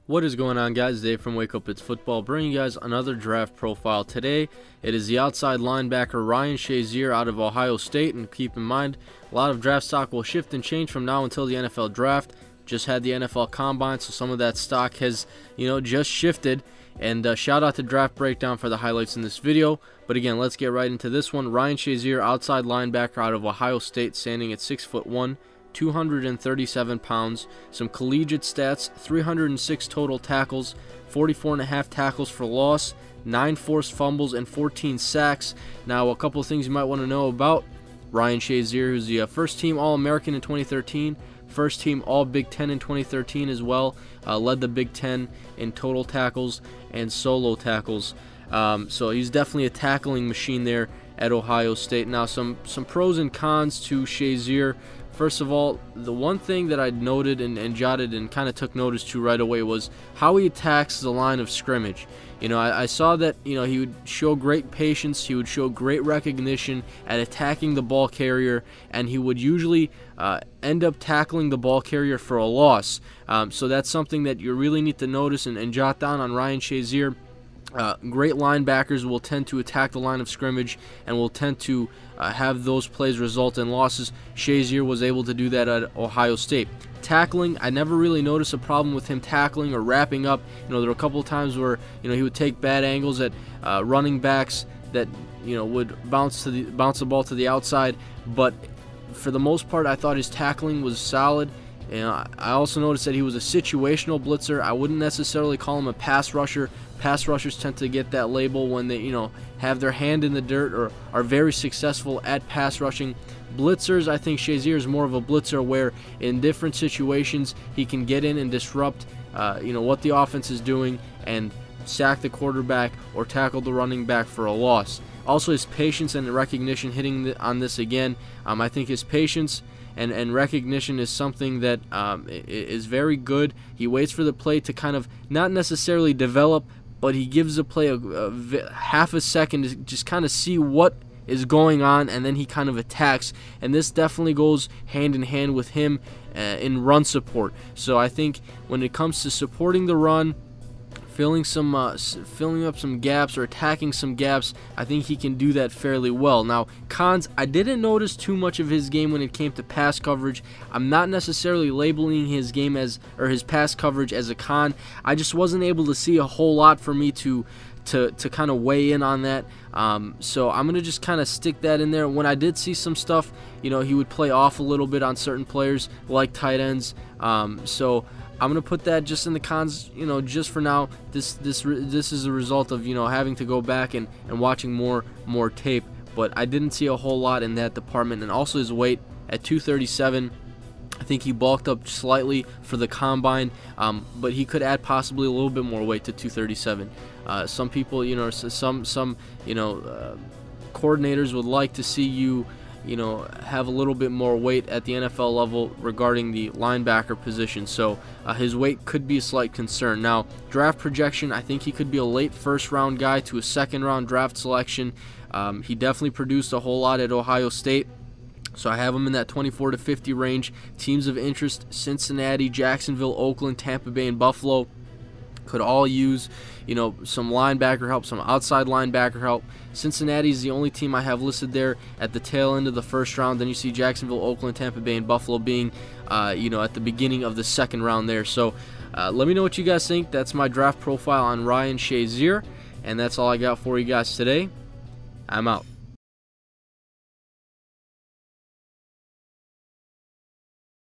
What is going on, guys? Dave from Wake Up It's Football, bringing you guys another draft profile. Today it is the outside linebacker Ryan Shazier out of Ohio State, and keep in mind a lot of draft stock will shift and change from now until the NFL draft. Just had the NFL Combine, so some of that stock has just shifted. And shout out to Draft Breakdown for the highlights in this video. But again, let's get right into this one. Ryan Shazier, outside linebacker out of Ohio State, standing at 6'1", 237 pounds. Some collegiate stats: 306 total tackles, 44.5 tackles for loss, 9 forced fumbles, and 14 sacks. Now, a couple of things you might want to know about Ryan Shazier, who's the first-team All-American in 2013, first-team All-Big Ten in 2013 as well, led the Big Ten in total tackles and solo tackles. So he's definitely a tackling machine there at Ohio State. Now, some pros and cons to Shazier. First of all, the one thing that I noted and jotted and kind of took notice to right away was how he attacks the line of scrimmage. I saw that he would show great patience, he would show great recognition at attacking the ball carrier, and he would usually end up tackling the ball carrier for a loss. So that's something that you really need to notice and jot down on Ryan Shazier. Great linebackers will tend to attack the line of scrimmage and will tend to have those plays result in losses. Shazier was able to do that at Ohio State. Tackling, I never really noticed a problem with him tackling or wrapping up. There were a couple of times where he would take bad angles at running backs that would bounce the ball to the outside, but for the most part I thought his tackling was solid. I also noticed that he was a situational blitzer. I wouldn't necessarily call him a pass rusher. Pass rushers tend to get that label when they have their hand in the dirt or are very successful at pass rushing. Blitzers, I think Shazier is more of a blitzer, where in different situations he can get in and disrupt what the offense is doing and sack the quarterback or tackle the running back for a loss. Also, his patience and recognition, hitting on this again. I think his patience and recognition is something that is very good. He waits for the play to kind of not necessarily develop, but he gives the play half a second to just kind of see what is going on, and then he kind of attacks. And this definitely goes hand in hand with him in run support. So I think when it comes to supporting the run, filling up some gaps or attacking some gaps, I think he can do that fairly well. Now, cons, I didn't notice too much of his game when it came to pass coverage. I'm not necessarily labeling his game his pass coverage as a con. I just wasn't able to see a whole lot for me to kind of weigh in on that. So I'm gonna just kind of stick that in there. When I did see some stuff, he would play off a little bit on certain players like tight ends. So I'm gonna put that just in the cons, just for now. This is a result of having to go back and watching more tape, but I didn't see a whole lot in that department. And also his weight at 237. I think he bulked up slightly for the combine, but he could add possibly a little bit more weight to 237. Some people, some coordinators would like to see you have a little bit more weight at the NFL level regarding the linebacker position. So his weight could be a slight concern. Now, draft projection, I think he could be a late first-round guy to a second-round draft selection. He definitely produced a whole lot at Ohio State. So I have him in that 24 to 50 range. Teams of interest: Cincinnati, Jacksonville, Oakland, Tampa Bay, and Buffalo could all use some linebacker help, some outside linebacker help. Cincinnati is the only team I have listed there at the tail end of the first round. Then you see Jacksonville, Oakland, Tampa Bay, and Buffalo being at the beginning of the second round there. So let me know what you guys think. That's my draft profile on Ryan Shazier, and that's all I got for you guys today. I'm out.